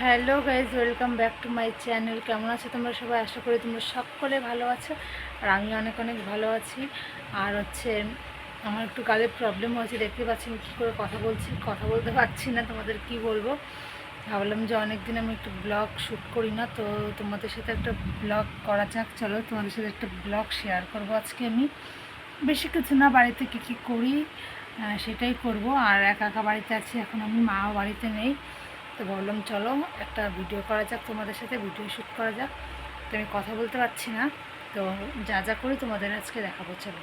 Hello guys, welcome back to my channel. কেমন আছো তোমরা সবাই? আশা করি তোমরা সকলে ভালো আছো, আর আমি অনেক অনেক ভালো আছি। আর আমার একটু গালের প্রবলেম হয়েছে, দেখতে পাচ্ছি আমি কী করে কথা বলতে পারছি না। তোমাদের কি বলবো, ভাবলাম যে অনেক দিন আমি একটু ব্লগ শ্যুট করি না, তো তোমাদের সাথে একটা ব্লগ করা যাক। চলো তোমাদের সাথে একটা ব্লগ শেয়ার করব আজকে। আমি বেশি কিছু না, বাড়িতে কী করি সেটাই করব। আর একা একা বাড়িতে আছি এখন, আমি মাও বাড়িতে নেই, তো ভাবলাম চলো একটা ভিডিও করা যাক, তোমাদের সাথে ভিডিও শ্যুট করা যাক। তো আমি কথা বলতে পারছি না, তো যা যা করি তোমাদের আজকে দেখাবো। চলো,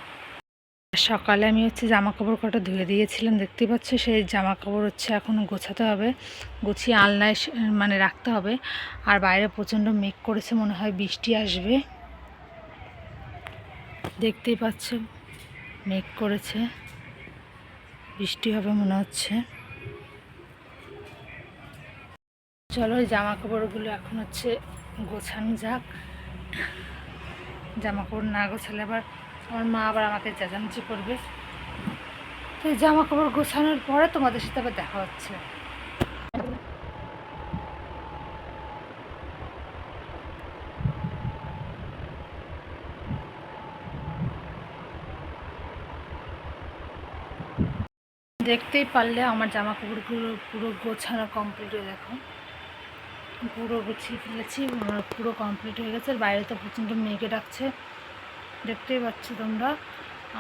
সকালে আমি জামা কাপড় কটা ধুয়ে দিয়েছিলাম, দেখতে পাচ্ছ। সেই জামা কাপড় এখন গোছাতে হবে, গুছিয়ে আলনায় মানে রাখতে হবে। আর বাইরে প্রচণ্ড মেঘ করেছে, মনে হয় বৃষ্টি আসবে। দেখতেই পাচ্ছ মেঘ করেছে, বৃষ্টি হবে মনে হচ্ছে। চলো ওই জামা কাপড়গুলো এখন গোছানো যাক। জামা কাপড় না গোছালে আবার আমার মা আবার আমাকে চেঁচামেচি করবে। তো এই জামা কাপড় গোছানোর পরে তোমাদের সাথে আবার দেখা হচ্ছে। দেখতেই পারলে আমার জামা কাপড়গুলো পুরো গোছানো কমপ্লিট হয়ে, দেখো পুরো গুছিয়ে ফেলেছি, পুরো কমপ্লিট হয়ে গেছে। আর বাইরে তো প্রচণ্ড মেঘে ডাকছে, দেখতেই পাচ্ছ তোমরা।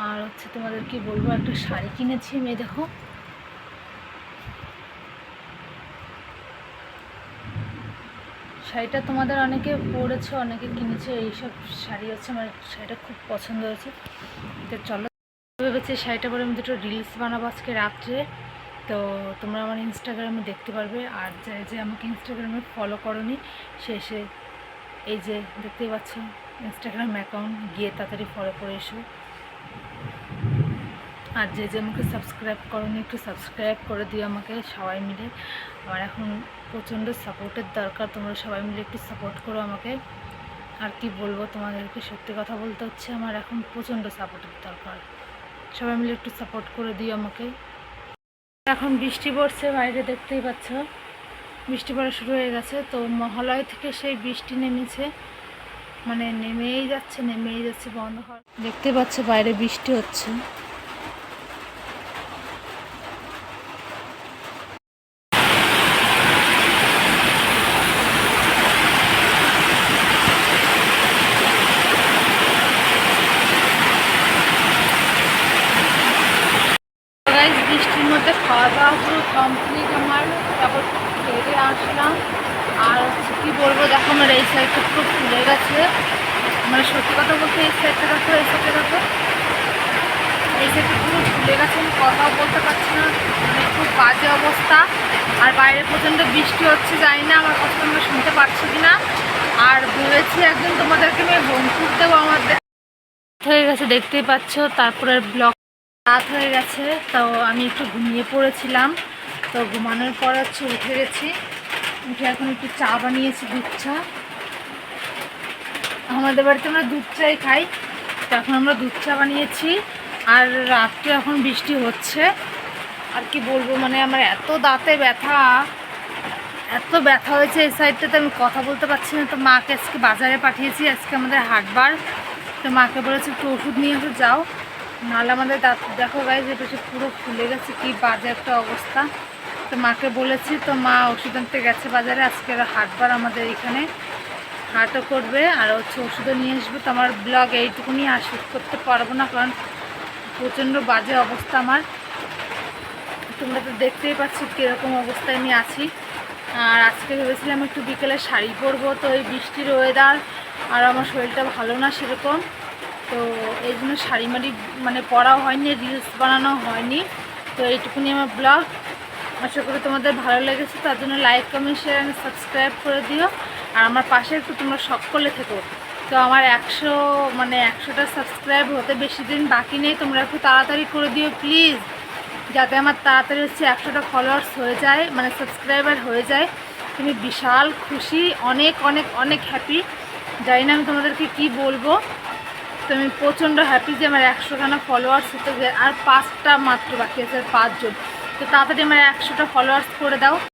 আর তোমাদের কি বলবো, একটা শাড়ি কিনেছি আমি, দেখো শাড়িটা তোমাদের অনেকে পরেছে, অনেকে কিনেছে। এইসব শাড়ি আমার শাড়িটা খুব পছন্দ হয়েছে। তো চলো, ভেবেছি শাড়িটা পরে আমি দুটো রিলস বানাবো আজকে রাত্রে, তো তোমরা আমার ইনস্টাগ্রামে দেখতে পারবে। আর যে আমাকে ইনস্টাগ্রামে ফলো করোনি, সে এই যে দেখতেই পাচ্ছ ইনস্টাগ্রাম অ্যাকাউন্ট, গিয়ে তাড়াতাড়ি ফলো করে এসো। আর যে আমাকে সাবস্ক্রাইব করোনি, একটু সাবস্ক্রাইব করে দিও আমাকে সবাই মিলে। আমার এখন প্রচণ্ড সাপোর্টের দরকার, তোমরা সবাই মিলে একটু সাপোর্ট করো আমাকে। আর কি বলবো তোমাদেরকে, সত্যি কথা বলতে হচ্ছে, আমার এখন প্রচণ্ড সাপোর্টের দরকার। সবাই মিলে একটু সাপোর্ট করে দিও আমাকে। এখন বৃষ্টি পড়ছে বাইরে, দেখতেই পাচ্ছ বৃষ্টি পড়া শুরু হয়ে গেছে। তো মহালয় থেকে সেই বৃষ্টি নেমেছে, মানে নেমেই যাচ্ছে, বন্ধ হয়। দেখতে পাচ্ছ বাইরে বৃষ্টি হচ্ছে। বৃষ্টির মধ্যে খাওয়া দাওয়া পুরো কমপ্লিট আমার, তারপর খেয়ে আসলাম। আর কী বলবো, দেখো আমার এই সাইডটা পুরো ফুলে গেছে, মানে সত্যি কথা বলতে এই সাইডটা দেখো, এই সাইডটা পুরো ফুলে গেছে, আমি কথাও বলতে পারছি না, মানে খুব বাজে অবস্থা। আর বাইরে প্রচণ্ড বৃষ্টি হচ্ছে, জানি না আমার কথা তোমরা শুনতে পাচ্ছ কি না। আর ভেবেছি একদিন তোমাদেরকে আমি হোম ট্যুর দেবো, আমার হয়ে গেছে দেখতেই পাচ্ছ। তারপরে ব্লগ রাত হয়ে গেছে, তো আমি একটু ঘুমিয়ে পড়েছিলাম। তো ঘুমানোর পর উঠে গেছি, উঠে এখন একটু চা বানিয়েছি, দুধ চা। আমাদের বাড়িতে আমরা দুধ চাই খাই, তো এখন আমরা দুধ চা বানিয়েছি। আর রাত্রে এখন বৃষ্টি হচ্ছে। আর কি বলবো, মানে আমার এত দাঁতে ব্যথা, এত ব্যথা হয়েছে এই সাইডটাতে, আমি কথা বলতে পারছি না। তো মাকে আজকে বাজারে পাঠিয়েছি, আজকে আমাদের হাটবার। তো মাকে বলেছি একটু ওষুধ নিয়ে এসে যাও, নাহলে আমাদের দাঁত দেখো গাইজ, এটা পুরো ফুলে গেছে, কি বাজে একটা অবস্থা। তো মাকে বলেছি, তো মা ওষুধ আনতে গেছে বাজারে। আজকে হাটবার আমাদের এখানে, হাটও করবে আর ওষুধও নিয়ে আসবে। তো আমার ব্লগ এইটুকুনি আর শ্যুট করতে পারবো না, কারণ প্রচণ্ড বাজে অবস্থা আমার। তোমরা তো দেখতেই পাচ্ছ কীরকম অবস্থায় আমি আছি। আর আজকে ভেবেছিলাম একটু বিকেলে শাড়ি পরবো, তো এই বৃষ্টির ওয়েদার আর আমার শরীরটা ভালো না সেরকম, তো এই জন্য শাড়ি মাড়ি মানে পরাও হয়নি, রিলস বানানো হয়নি। তো এইটুকুনি আমার ব্লগ, আশা করি তোমাদের ভালো লেগেছে। তার জন্য লাইক, কমেন্ট, শেয়ার আর সাবস্ক্রাইব করে দিও। আর আমার পাশে একটু তোমরা সকলে থেকো। তো আমার 100টা সাবস্ক্রাইব হতে বেশি দিন বাকি নেই, তোমরা একটু তাড়াতাড়ি করে দিও প্লিজ, যাতে আমার তাড়াতাড়ি 100টা ফলোয়ার্স হয়ে যায়, মানে সাবস্ক্রাইবার হয়ে যায়। তুমি বিশাল খুশি, অনেক অনেক অনেক হ্যাপি। জানি না আমি তোমাদেরকে কি বলবো, তো আমি প্রচণ্ড হ্যাপি যে আমার 100খানা ফলোয়ার্স হতে যায়। আর 5টা মাত্র বাকি আছে, আর 5 জন। তো তাড়াতাড়ি আমার 100টা ফলোয়ার্স করে দাও।